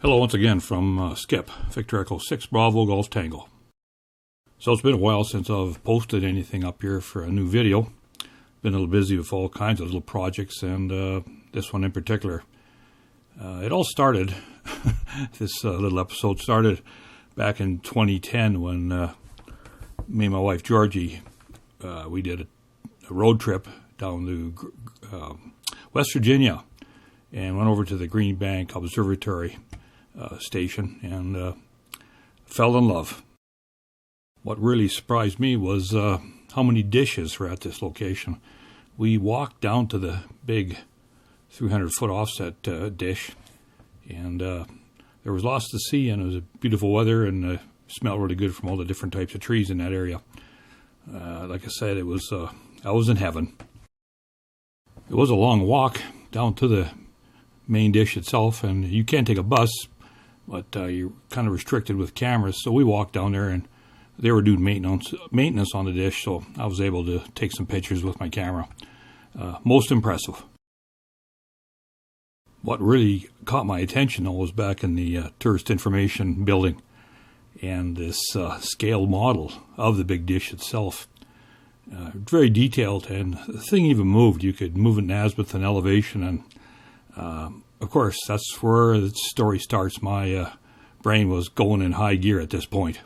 Hello once again from Skip, Victor Echo 6 Bravo Golf Tango. So it's been a while since I've posted anything up here for a new video. Been a little busy with all kinds of little projects, and this one in particular. It all started, this little episode started back in 2010 when me and my wife Georgie, we did a road trip down to West Virginia and went over to the Green Bank Observatory station and fell in love. What really surprised me was how many dishes were at this location. We walked down to the big 300-foot offset dish, and there was lots to see, and it was beautiful weather, and smelled really good from all the different types of trees in that area. Like I said, it was I was in heaven. It was a long walk down to the main dish itself, and you can't take a bus, but you're kind of restricted with cameras. So we walked down there, and they were doing maintenance on the dish, so I was able to take some pictures with my camera. Most impressive. What really caught my attention, though, was back in the tourist information building, and this scale model of the big dish itself. Very detailed, and the thing even moved. You could move it in azimuth and elevation, and of course, that's where the story starts. My brain was going in high gear at this point.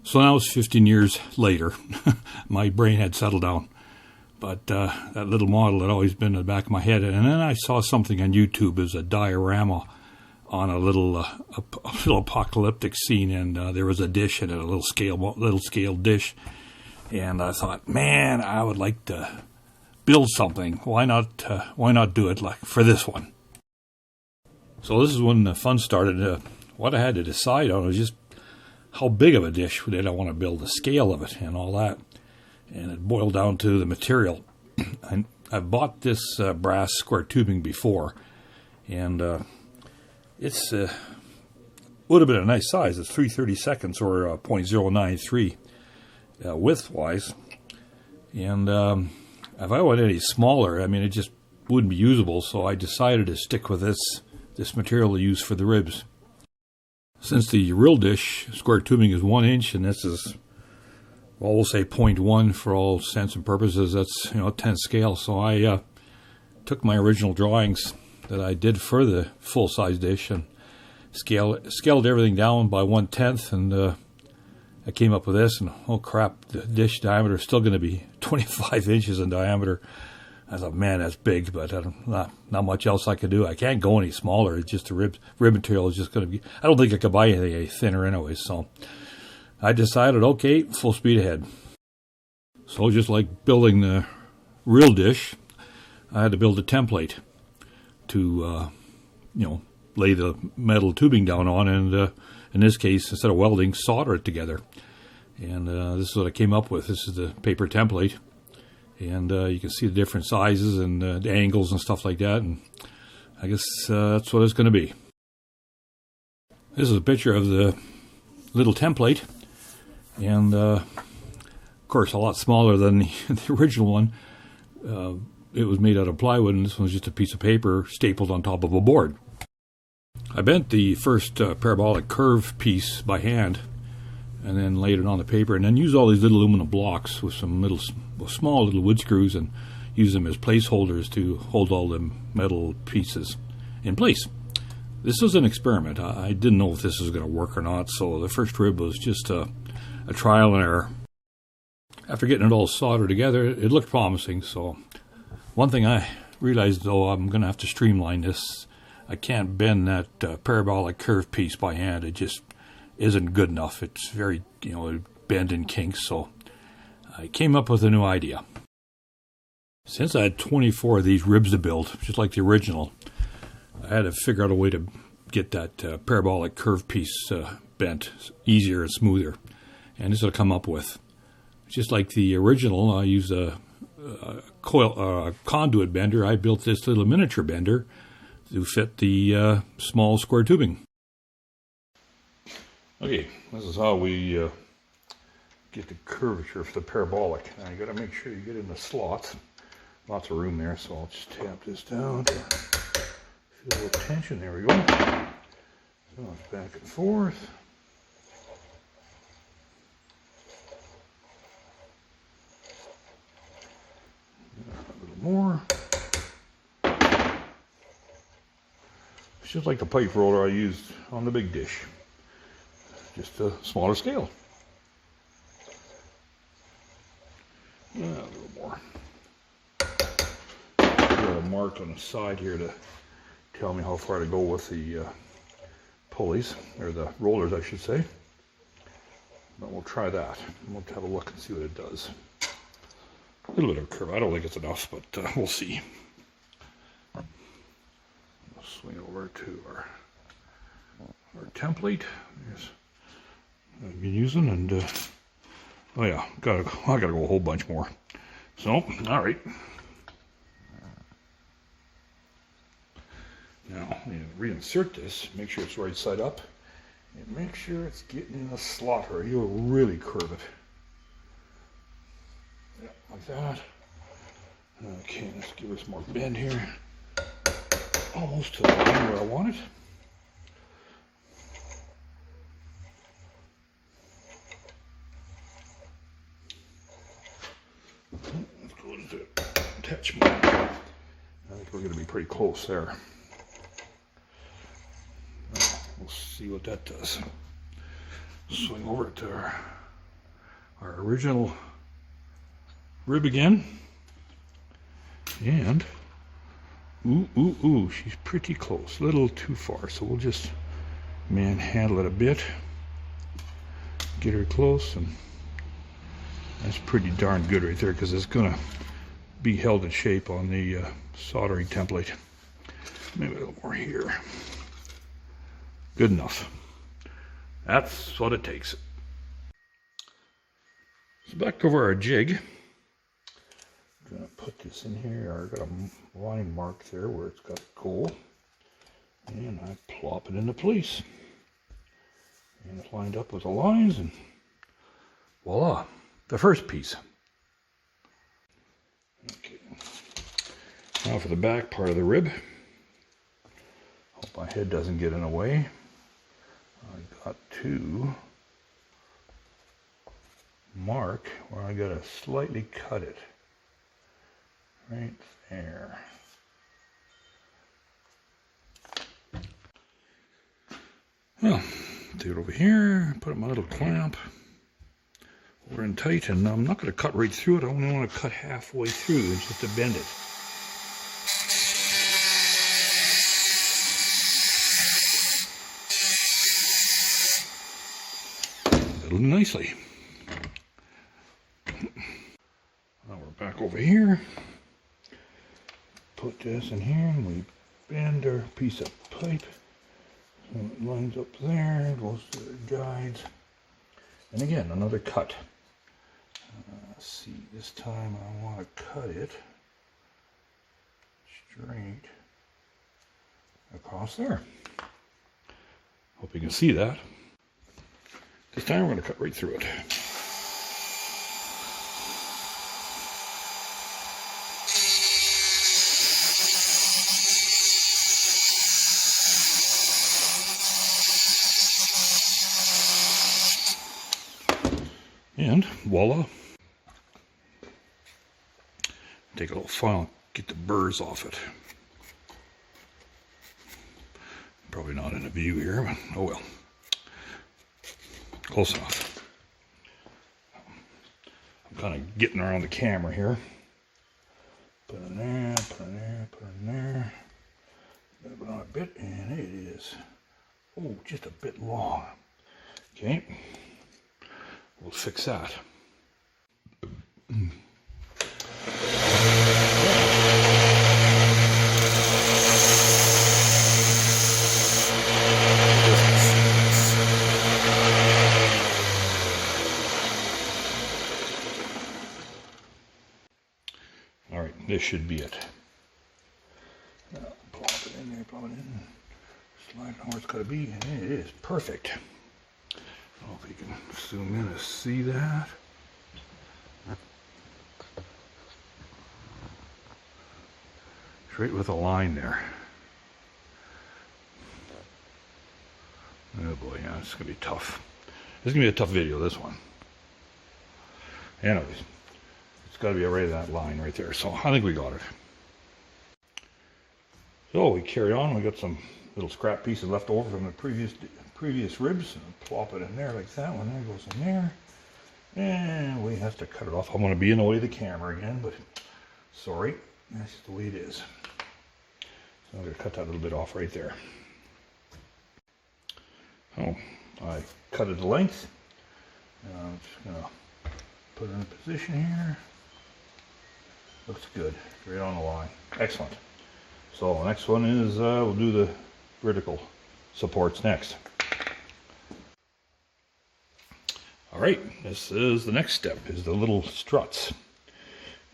So now it's 15 years later. My brain had settled down. But that little model had always been in the back of my head. And then I saw something on YouTube as a diorama on a little apocalyptic scene. And there was a dish in it, a little scale dish. And I thought, man, I would like to build something. Why not do it like for this one? So this is when the fun started. What I had to decide on was just how big of a dish did I want to build, the scale of it and all that. And it boiled down to the material. And I've bought this brass square tubing before, and it's would have been a nice size. It's 3/32 or 0.093 width-wise. And if I went any smaller, I mean, it just wouldn't be usable. So I decided to stick with this material to use for the ribs. Since the real dish square tubing is 1 inch, and this is, well, we'll say 0.1 for all intents and purposes. That's, 10th scale. So I took my original drawings that I did for the full-size dish and scaled everything down by 1/10, and I came up with this. And oh crap, the dish diameter is still going to be 25 inches in diameter. I thought, man, that's big, but not much else I could do. I can't go any smaller. It's just the rib material is just going to be. I don't think I could buy anything any thinner anyway. So I decided, okay, full speed ahead. So just like building the real dish, I had to build a template to, lay the metal tubing down on, and in this case, instead of welding, solder it together. And this is what I came up with. This is the paper template, and you can see the different sizes and the angles and stuff like that. And I guess that's what it's going to be. This is a picture of the little template. And, of course, a lot smaller than the original one. It was made out of plywood, and this one's just a piece of paper stapled on top of a board. I bent the first parabolic curve piece by hand, and then laid it on the paper, and then used all these little aluminum blocks with some small little wood screws, and used them as placeholders to hold all the metal pieces in place. This was an experiment. I didn't know if this was going to work or not, so the first rib was just a trial and error. After getting it all soldered together, it looked promising. So one thing I realized, though, I'm going to have to streamline this. I can't bend that parabolic curve piece by hand. It just isn't good enough. It's very, bend and kinks. So I came up with a new idea. Since I had 24 of these ribs to build, just like the original, I had to figure out a way to get that parabolic curve piece bent easier and smoother. And this is what I come up with. Just like the original, I used a conduit bender. I built this little miniature bender to fit the small square tubing. Okay, this is how we get the curvature for the parabolic. Now you got to make sure you get in the slots. Lots of room there, so I'll just tap this down to Feel a little tension. There we go. So it's back and forth. A little more. It's just like the pipe roller I used on the big dish, just a smaller scale. A little more. Got a mark on the side here to tell me how far to go with the pulleys, or the rollers I should say. But we'll try that. We'll have a look and see what it does. A little bit of curve. I don't think it's enough, but we'll see. We'll swing over to our template. There's I've been using, and oh yeah, I gotta go a whole bunch more. So, all right. Now, reinsert this, make sure it's right side up, and make sure it's getting in the slot, or you'll really curve it. Yeah, like that. Okay, let's give it some more bend here. Almost to the line where I want it. Let's go into attachment. I think we're going to be pretty close there. We'll see what that does. Swing over to our original rib again. And, ooh, she's pretty close. A little too far, so we'll just manhandle it a bit. Get her close, and that's pretty darn good right there, because it's going to be held in shape on the soldering template. Maybe a little more here. Good enough. That's what it takes. So back over our jig. I'm going to put this in here. I got a line mark there where it's got to go. And I plop it into place. And it's lined up with the lines, and voila, the first piece. Okay. Now for the back part of the rib. Hope my head doesn't get in the way. I got to mark where I got to slightly cut it. Right there. Well, take it over here, put it in my little clamp. Hold it in tight, and I'm not going to cut right through it. I only want to cut halfway through just to bend it. Nicely. Now we're back over here. Put this in here, and we bend our piece of pipe so it lines up there, goes to the guides, and again another cut. Let's see, this time I want to cut it straight across there. Hope you can see that. This time we're going to cut right through it. And voila. Take a little file, get the burrs off it. Probably not in a view here, but oh well. Close enough. I'm kind of getting around the camera here. Put it in there, put it in there, put it in there. Put it on a bit, and it is, oh, just a bit long. Okay, we'll fix that. This should be it. Now, plop it in there, plop it in, slide it where it's got to be, and it is perfect. I don't know if you can zoom in to see that. Straight with a line there. Oh boy, yeah, it's going to be tough. This is going to be a tough video, this one. Anyways, it's got to be right at that line right there. So I think we got it. So we carry on. We got some little scrap pieces left over from the previous ribs. And plop it in there like that. One there goes in there. And we have to cut it off. I'm going to be in the way of the camera again, but sorry. That's just the way it is. So I'm going to cut that little bit off right there. Oh, I cut it to length. I'm just going to put it in position here. Looks good. Right on the line. Excellent. So the next one is we'll do the vertical supports next. All right, this is the next step, is the little struts.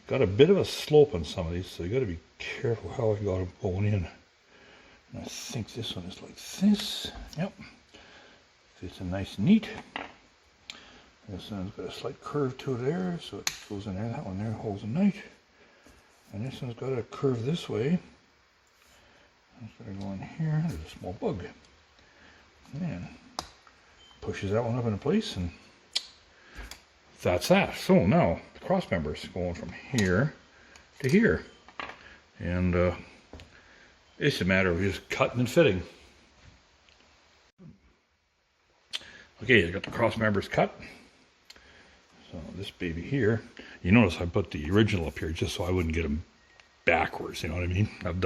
Got a bit of a slope on some of these, so you got to be careful how I got them going in. And I think this one is like this. Yep. Fits in nice and neat. This one's got a slight curve to it there, so it goes in there. That one there holds in nice. And this one's got a curve this way. Instead of going here, there's a small bug. And pushes that one up into place, and that's that. So now the cross members going from here to here. And it's a matter of just cutting and fitting. Okay, I got the cross members cut. So this baby here, you notice I put the original up here just so I wouldn't get them backwards, you know what I mean? I've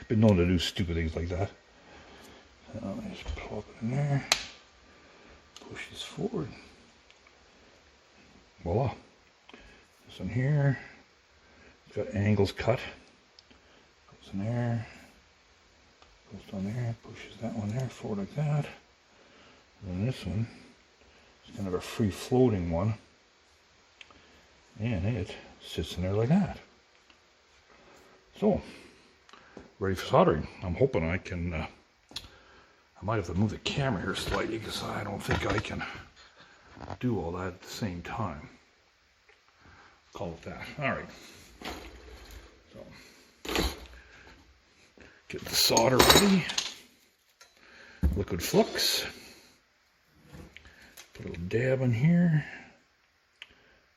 been known to do stupid things like that. So I just plop it in there, push this forward. Voila. This one here, it's got angles cut. Goes in there, goes down there, pushes that one there forward like that. And then this one is kind of a free floating one. And it sits in there like that. So, ready for soldering. I'm hoping I can, I might have to move the camera here slightly because I don't think I can do all that at the same time. Call it that. All right. So, get the solder ready. Liquid flux. Put a little dab in here.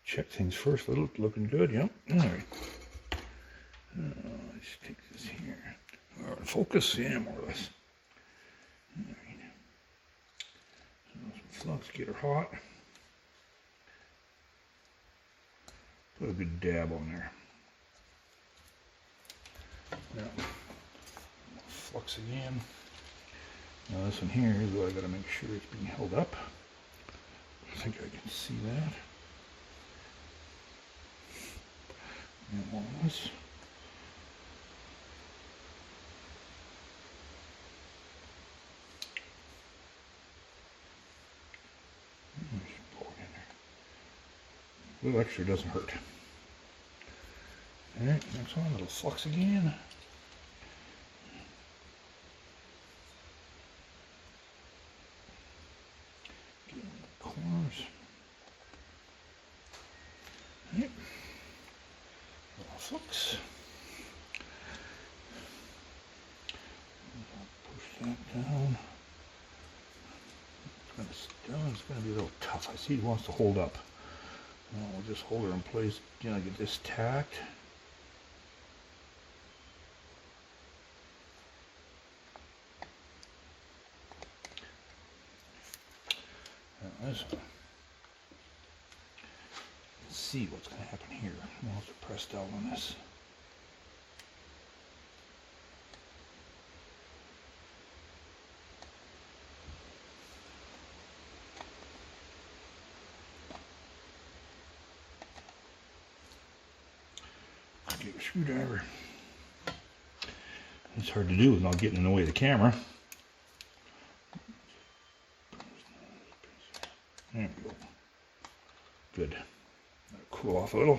Check things first. Looking good. Yep. All right. Let's take this here. All right, focus. Yeah, more or less. All right. So some flux. Get her hot. Put a good dab on there. Now, flux again. Now this one here is what I got to make sure it's being held up. I think I can see that. And one of this. A little extra doesn't hurt. Alright, next one, a little flux again. Get in the corners. Yep. A little flux. Push that down. It's going to be a little tough. I see it wants to hold up. Now we'll just hold her in place. Get this tacked. Now this one. Let's see what's going to happen here. We'll have to press down on this. Get a screwdriver. It's hard to do without getting in the way of the camera. There we go. Good. Cool off a little.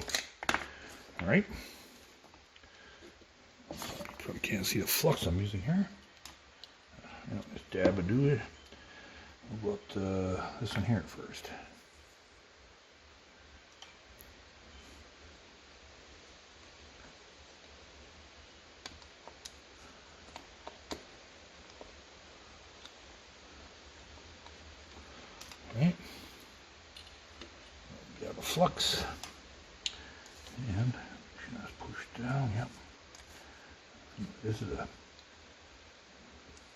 All right. Probably can't see the flux I'm using here. Just dab and do it. We'll put this one here first. flux. And just push down, yep. This is the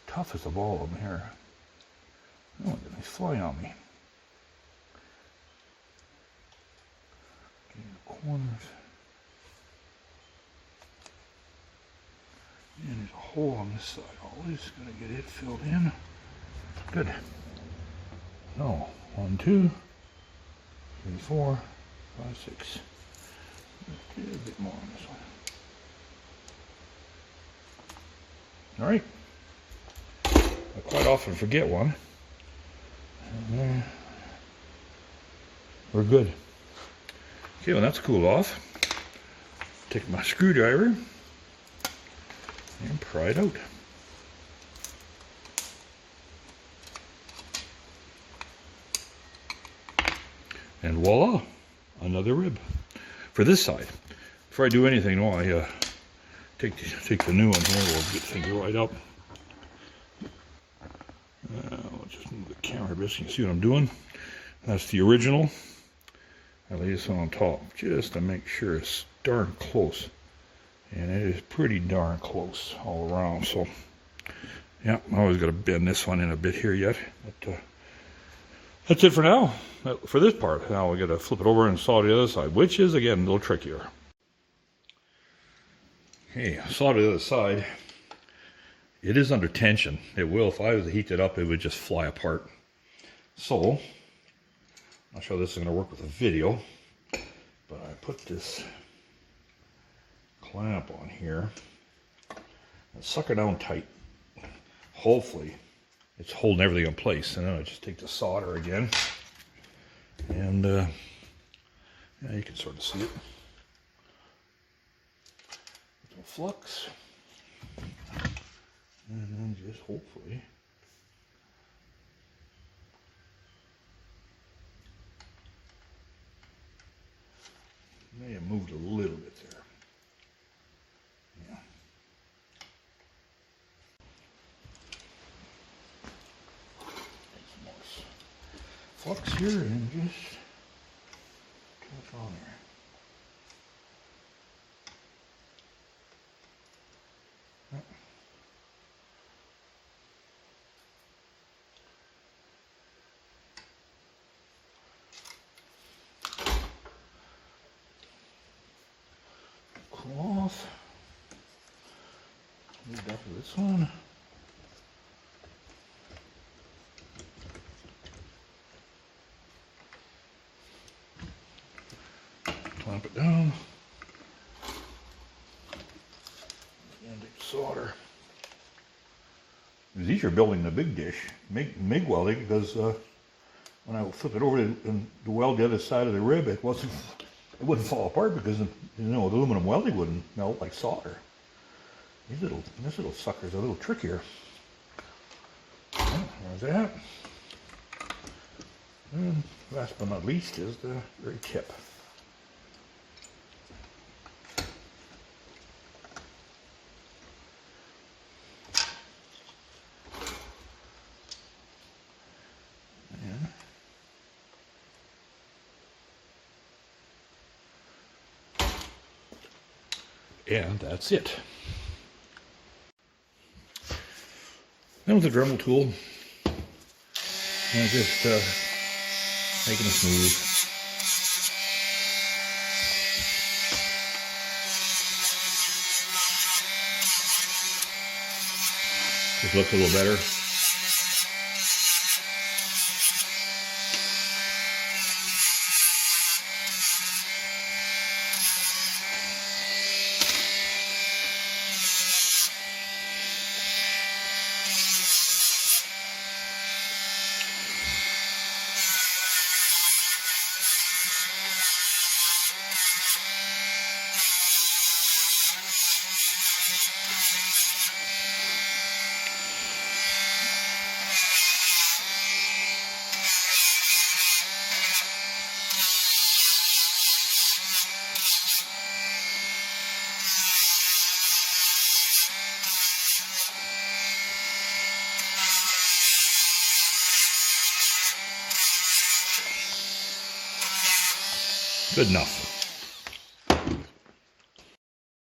toughest of all of them here. Oh, look at nice fly on me. Getting the corners. And there's a hole on this side. Always gotta get it filled in. Good. No. 1, 2, 3, 4, 5, 6. A bit more on this one. All right. I quite often forget one. And there. We're good. Okay, well that's cooled off. Take my screwdriver and pry it out. And voila, another rib for this side. Before I do anything, no, I take the new one here. We'll get things right up. I'll just move the camera a bit so you can see what I'm doing. That's the original. I lay this on top just to make sure it's darn close. And it is pretty darn close all around. So, yeah, I always got to bend this one in a bit here yet. But that's it for now. For this part. Now we got to flip it over and saw the other side, which is, again, a little trickier. Okay, saw the other side. It is under tension. It will. If I was to heat it up, it would just fly apart. So, I'll show this is going to work with a video. But I put this clamp on here and suck her down tight. Hopefully, it's holding everything in place. And then I just take the solder again. And yeah, you can sort of see it. Little flux. And then just hopefully may have moved a little bit there. Yeah. Some more flux here and just touch on there. Cool off. Move back to this one. Clamp it down. And take solder. It was easier building the big dish, MIG welding, because when I flip it over and weld the other side of the rib, it wouldn't fall apart because the aluminum welding wouldn't melt like solder. This little sucker's a little trickier. There's that. And last but not least is the very tip. And that's it. Then with the Dremel tool, and just making it smooth. Just looks a little better. Good enough.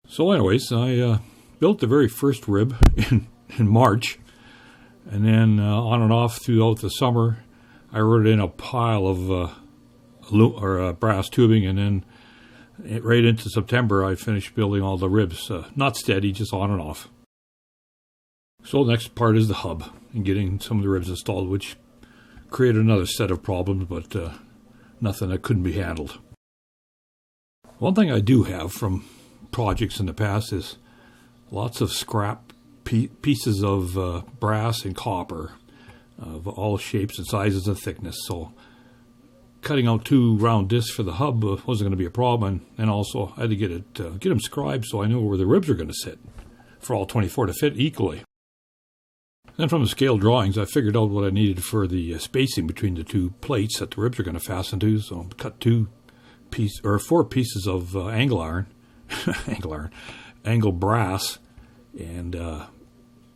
So anyways, I built the very first rib in March, and then on and off throughout the summer, I wrote in a pile of brass tubing, and then right into September, I finished building all the ribs. Not steady, just on and off. So the next part is the hub and getting some of the ribs installed, which created another set of problems, but nothing that couldn't be handled. One thing I do have from projects in the past is lots of scrap pieces of brass and copper of all shapes and sizes and thickness. So cutting out 2 round discs for the hub wasn't going to be a problem, and also I had to get them scribed so I knew where the ribs are going to sit for all 24 to fit equally. Then from the scale drawings, I figured out what I needed for the spacing between the 2 plates that the ribs are going to fasten to. So I cut 4 pieces of angle brass, and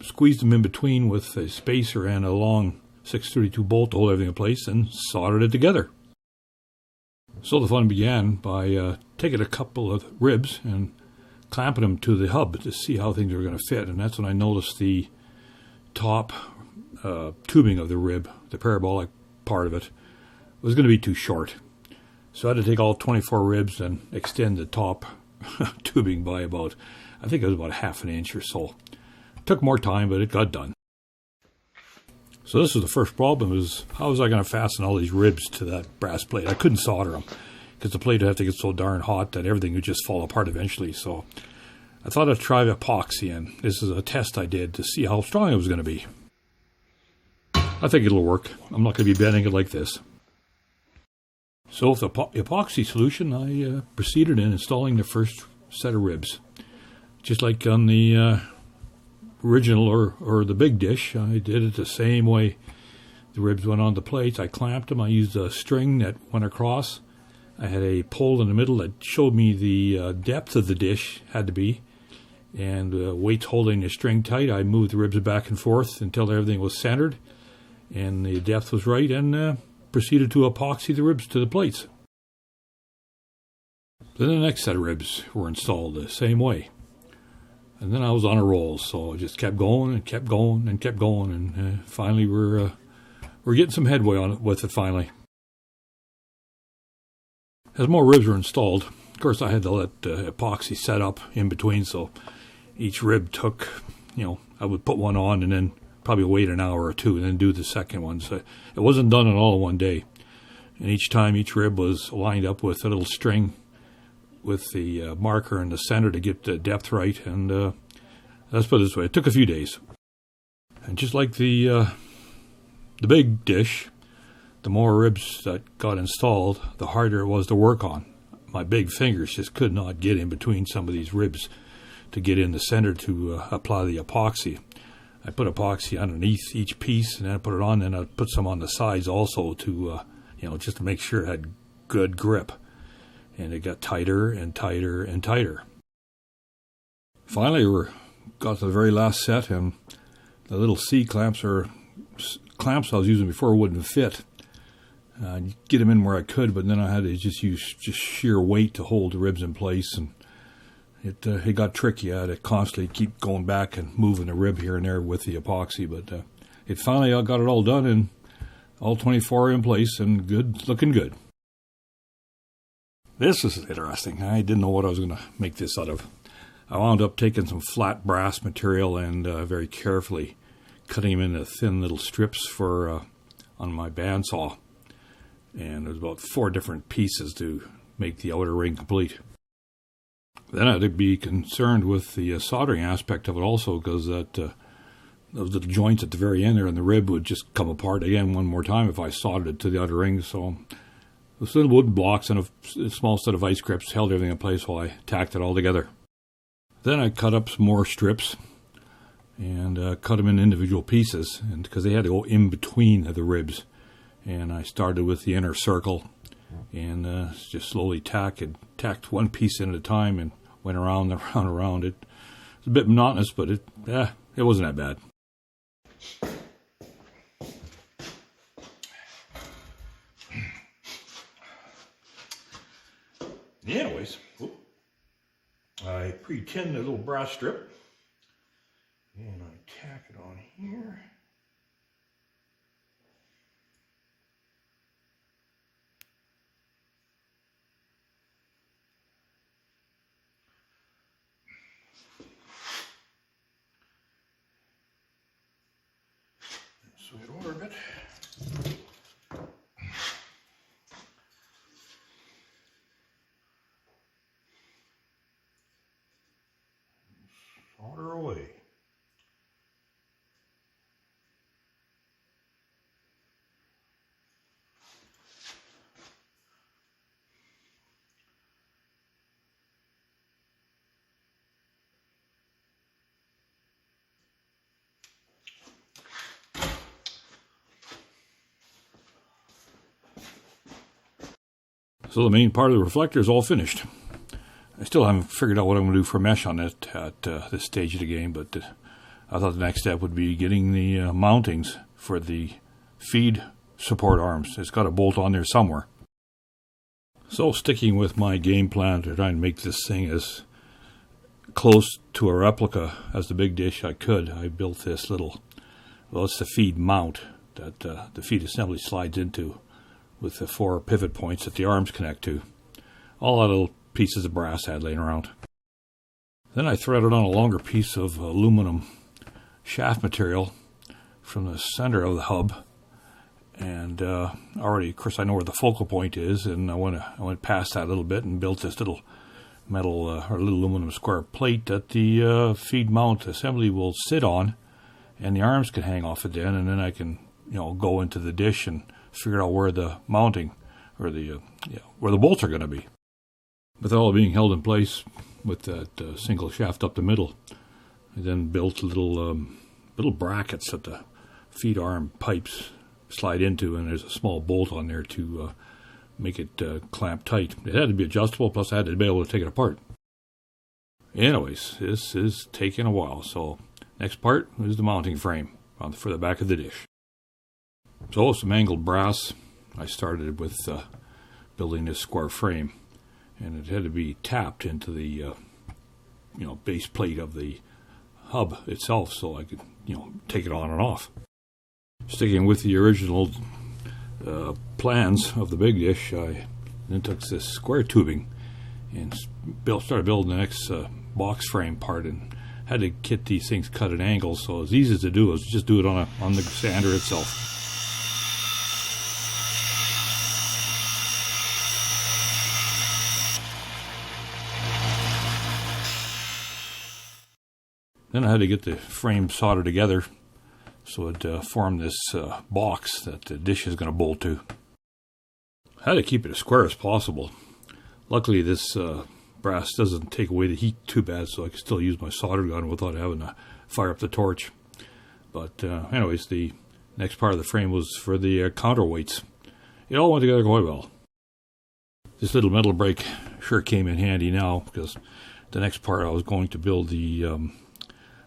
squeezed them in between with a spacer and a long 632 bolt to hold everything in place, and soldered it together. So the fun began by taking a couple of ribs and clamping them to the hub to see how things were going to fit. And that's when I noticed the top tubing of the rib, the parabolic part of it, was going to be too short. So I had to take all 24 ribs and extend the top tubing by about, I think it was about ½ an inch or so. It took more time, but it got done. So this was the first problem, is how was I going to fasten all these ribs to that brass plate? I couldn't solder them because the plate would have to get so darn hot that everything would just fall apart eventually. So I thought I'd try epoxy, and this is a test I did to see how strong it was going to be. I think it'll work. I'm not going to be bending it like this. So with the epoxy solution, I proceeded in installing the first set of ribs. Just like on the original or the big dish, I did it the same way. The ribs went on the plates. I clamped them. I used a string that went across. I had a pole in the middle that showed me the depth of the dish had to be. And weights holding the string tight, I moved the ribs back and forth until everything was centered and the depth was right, and proceeded to epoxy the ribs to the plates. Then the next set of ribs were installed the same way. And then I was on a roll, so I just kept going and kept going and kept going, and finally we're getting some headway on it with it finally. As more ribs were installed, of course I had to let epoxy set up in between, so each rib took, I would put one on and then probably wait an hour or two and then do the second one. So it wasn't done in all in one day. And each time each rib was lined up with a little string with the marker in the center to get the depth right. And let's put it this way, it took a few days. And just like the big dish, the more ribs that got installed, the harder it was to work on. My big fingers just could not get in between some of these ribs to get in the center to apply the epoxy. I put epoxy underneath each piece, and then I put it on, and I put some on the sides also to, just to make sure it had good grip. And it got tighter and tighter and tighter. Finally, we got to the very last set, and the little C clamps or clamps I was using before wouldn't fit. I'd get them in where I could, but then I had to just use sheer weight to hold the ribs in place, and it got tricky. I had to constantly keep going back and moving the rib here and there with the epoxy, but it finally got it all done, and all 24 in place and good, looking good. This is interesting. I didn't know what I was going to make this out of. I wound up taking some flat brass material and very carefully cutting them into thin little strips for on my bandsaw. And there's about 4 different pieces to make the outer ring complete. Then I had to be concerned with the soldering aspect of it also, because those little joints at the very end there in the rib would just come apart again one more time if I soldered it to the outer ring. So those little wooden blocks and a small set of vice grips held everything in place while I tacked it all together. Then I cut up some more strips and cut them in individual pieces, and because they had to go in between the ribs. And I started with the inner circle and just slowly tacked one piece in at a time and went around and around. It was a bit monotonous, but it wasn't that bad. Anyways, I pre-tin the little brass strip, and I tack it on here. So it orbit. Solder away. So the main part of the reflector is all finished. I still haven't figured out what I'm going to do for mesh on it at this stage of the game, but I thought the next step would be getting the mountings for the feed support arms. It's got a bolt on there somewhere. So sticking with my game plan to try and make this thing as close to a replica as the big dish I could, I built this little, well, it's the feed mount that the feed assembly slides into, with the 4 pivot points that the arms connect to. All that little pieces of brass I had laying around. Then I threaded on a longer piece of aluminum shaft material from the center of the hub, and already, of course, I know where the focal point is, and I went past that a little bit and built this little metal or little aluminum square plate that the feed mount assembly will sit on, and the arms can hang off it then, and then I can go into the dish and figure out where the mounting or the where the bolts are going to be. With it all being held in place with that single shaft up the middle, I then built little brackets that the feed arm pipes slide into, and there's a small bolt on there to make it clamp tight. It had to be adjustable, plus I had to be able to take it apart. Anyways, this is taking a while, so next part is the mounting frame for the back of the dish. So some angled brass. I started with building this square frame, and it had to be tapped into the base plate of the hub itself, so I could take it on and off. Sticking with the original plans of the big dish, I then took this square tubing and started building the next box frame part, and had to get these things cut at angles. So as easy as to do is just do it on the sander itself. Then I had to get the frame soldered together so it formed this box that the dish is going to bolt to. I had to keep it as square as possible. Luckily, this brass doesn't take away the heat too bad, so I can still use my solder gun without having to fire up the torch. But anyways, the next part of the frame was for the counterweights. It all went together quite well. This little metal brake sure came in handy now, because the next part I was going to build the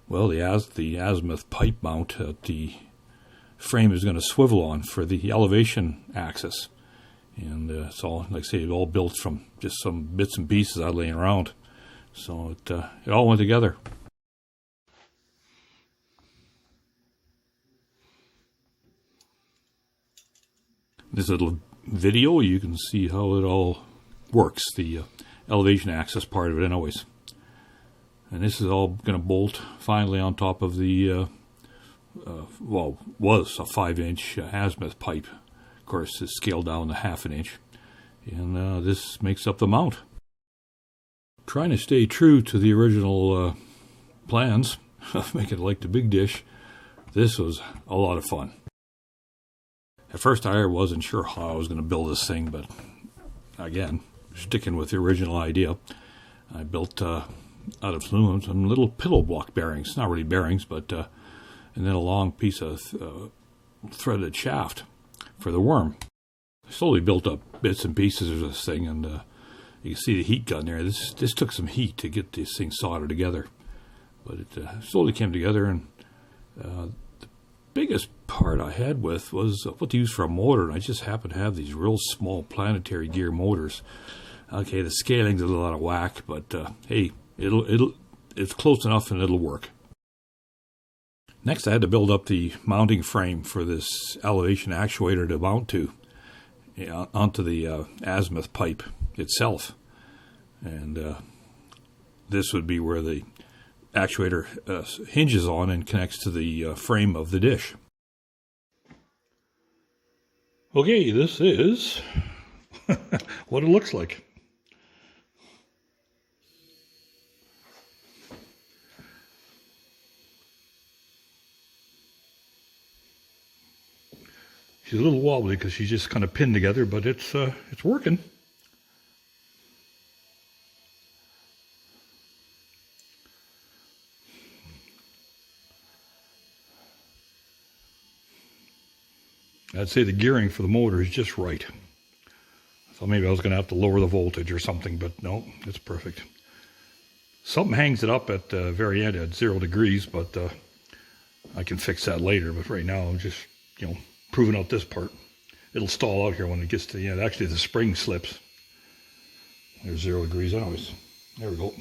azimuth pipe mount that the frame is going to swivel on for the elevation axis. And it's all, like I say, all built from just some bits and pieces I laying around. So it all went together. This little video, you can see how it all works, the elevation axis part of it anyways. And this is all going to bolt finally on top of the, was a 5-inch azimuth pipe. Of course, it's scaled down to 1/2 inch. And this makes up the mount. Trying to stay true to the original plans of making it like the big dish, this was a lot of fun. At first, I wasn't sure how I was going to build this thing, but again, sticking with the original idea, I built out of aluminum some little pillow block bearings, not really bearings, but and then a long piece of threaded shaft for the worm. I slowly built up bits and pieces of this thing, and you can see the heat gun there. This took some heat to get this thing soldered together, but it slowly came together. And the biggest part I had was what to use for a motor, and I just happened to have these real small planetary gear motors. Okay, the scaling's a little out of whack, but hey, it's close enough and it'll work. Next, I had to build up the mounting frame for this elevation actuator to mount to, onto the azimuth pipe itself. And this would be where the actuator hinges on and connects to the frame of the dish. Okay, this is what it looks like. She's a little wobbly because she's just kind of pinned together, but it's working. I'd say the gearing for the motor is just right. So maybe I was going to have to lower the voltage or something, but no, it's perfect. Something hangs it up at the very end at 0 degrees, but I can fix that later. But right now, I'm just, proving out this part. It'll stall out here when it gets to the end. Actually, the spring slips. There's 0 degrees anyways. There we go.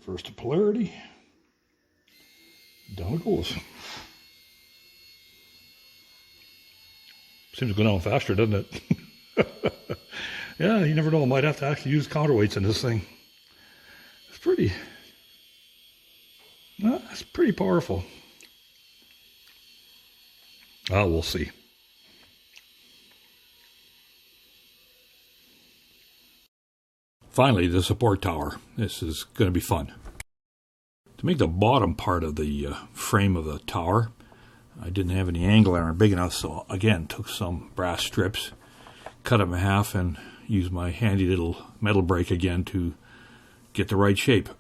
Reverse to polarity. Down it goes. Seems to go down faster, doesn't it? Yeah, you never know. I might have to actually use counterweights in this thing. It's pretty powerful. We'll see. Finally, the support tower. This is going to be fun. To make the bottom part of the frame of the tower, I didn't have any angle iron big enough, so again, took some brass strips, cut them in half, and used my handy little metal brake again to get the right shape.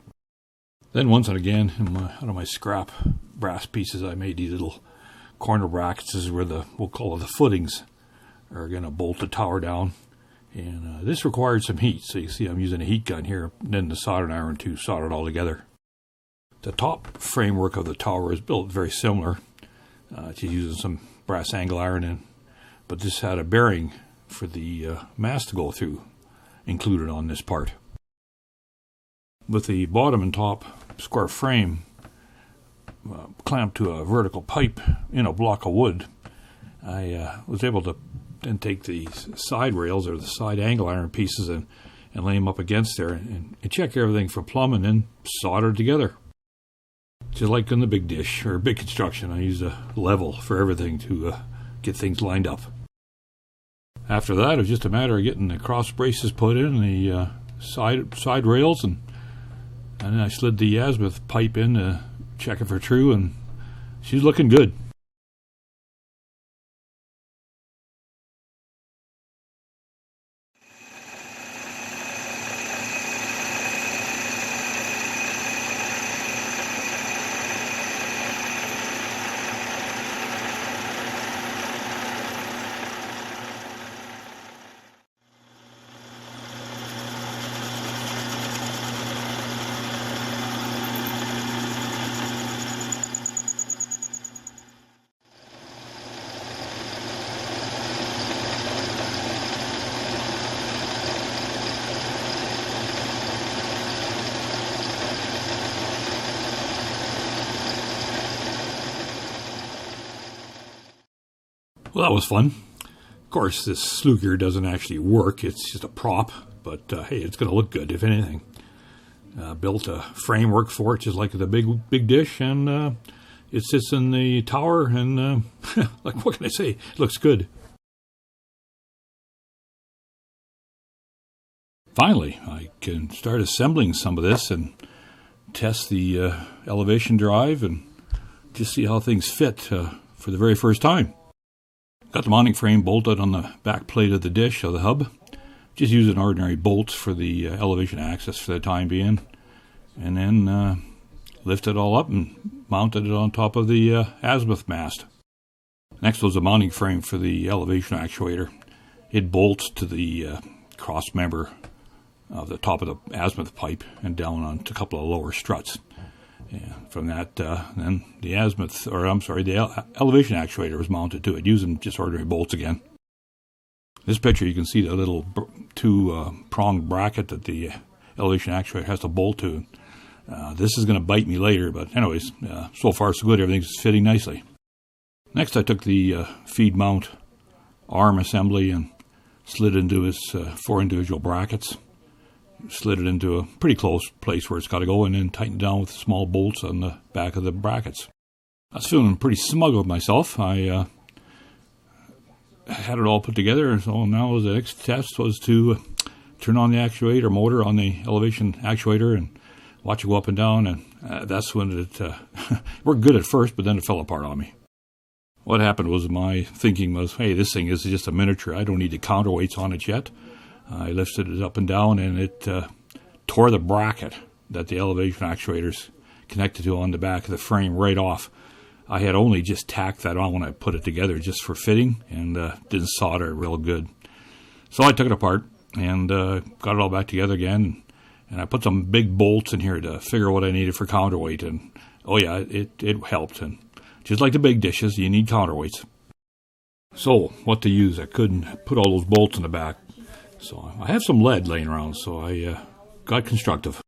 Then once and again, out of my scrap brass pieces, I made these little corner brackets. This is where we'll call it the footings are going to bolt the tower down. And this required some heat, so you see I'm using a heat gun here, and then the soldering iron to solder it all together. The top framework of the tower is built very similar to using some brass angle iron in, but this had a bearing for the mast to go through included on this part. With the bottom and top square frame clamped to a vertical pipe in a block of wood, I was able to then take the side rails or the side angle iron pieces and lay them up against there and check everything for plumbing and solder it together. Just like in the big dish or big construction, I used a level for everything to get things lined up. After that, it was just a matter of getting the cross braces put in, the side rails, and then I slid the azimuth pipe in to check it for true, and she's looking good. Well, that was fun. Of course, this slew gear doesn't actually work. It's just a prop, but hey, it's going to look good, if anything. Built a framework for it, just like the big dish, and it sits in the tower, and like, what can I say? It looks good. Finally, I can start assembling some of this and test the elevation drive and just see how things fit for the very first time. Got the mounting frame bolted on the back plate of the dish of the hub. Just using ordinary bolts for the elevation axis for the time being. And then lift it all up and mounted it on top of the azimuth mast. Next was the mounting frame for the elevation actuator. It bolts to the cross member of the top of the azimuth pipe and down onto a couple of lower struts. Yeah, from that, then the elevation actuator was mounted to it using just ordinary bolts again. This picture, you can see the little two-pronged bracket that the elevation actuator has to bolt to. This is going to bite me later, but anyways, so far so good. Everything's fitting nicely. Next, I took the feed mount arm assembly and slid into its 4 individual brackets. Slid it into a pretty close place where it's got to go, and then tightened down with small bolts on the back of the brackets. I was feeling pretty smug with myself. I had it all put together, so now the next test was to turn on the actuator motor on the elevation actuator and watch it go up and down, and that's when it worked good at first, but then it fell apart on me. What happened was my thinking was, hey, this thing is just a miniature. I don't need the counterweights on it yet. I lifted it up and down, and it tore the bracket that the elevation actuator's connected to on the back of the frame right off. I had only just tacked that on when I put it together just for fitting, and didn't solder it real good. So I took it apart and got it all back together again, and I put some big bolts in here to figure what I needed for counterweight, and oh yeah, it helped. And just like the big dishes, you need counterweights. So what to use? I couldn't put all those bolts in the back, so I have some lead laying around, so I got constructive.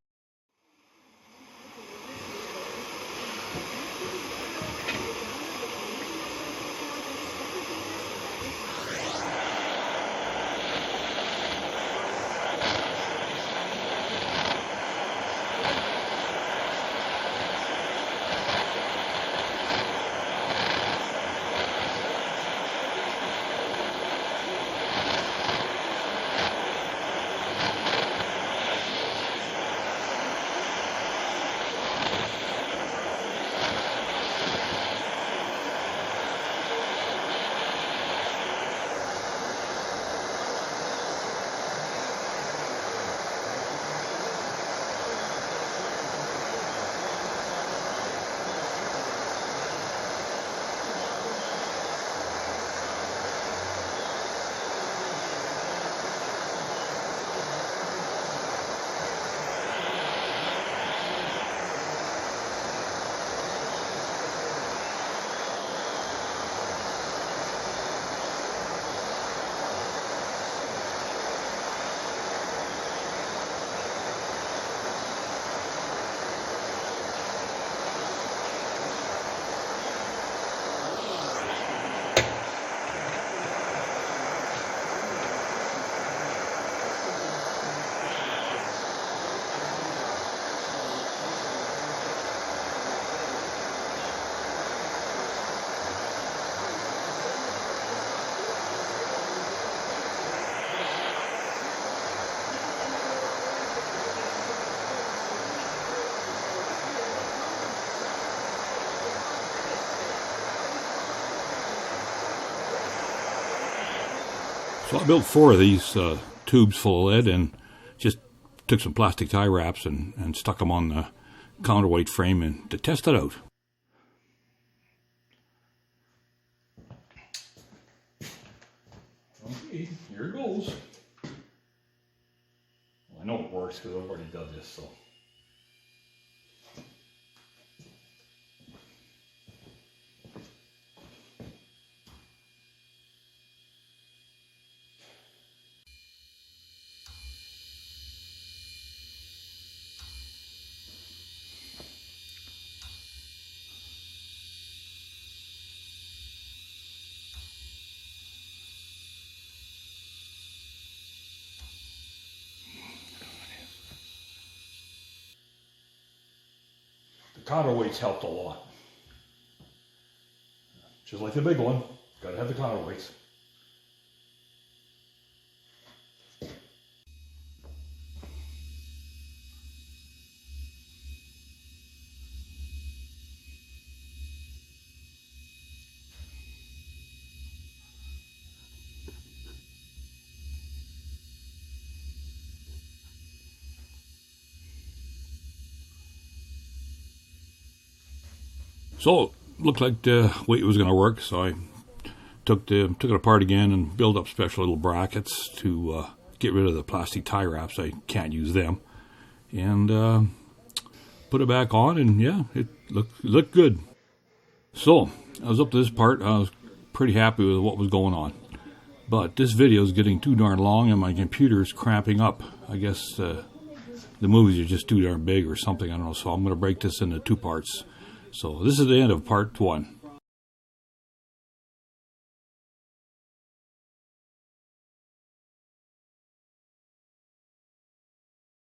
So I built 4 of these tubes full of lead and just took some plastic tie wraps and stuck them on the counterweight frame and to test it out. Okay, here it goes. Well, I know it works because I've already done this, so. Counterweights helped a lot. Just like the big one, gotta have the counterweights. So it looked like the weight was going to work, so I took it apart again and built up special little brackets to get rid of the plastic tie wraps. I can't use them, and put it back on, and yeah, it looked good. So I was up to this part. I was pretty happy with what was going on. But this video is getting too darn long and my computer's cramping up. I guess the movies are just too darn big or something, I don't know. So I'm going to break this into 2 parts. So this is the end of part 1.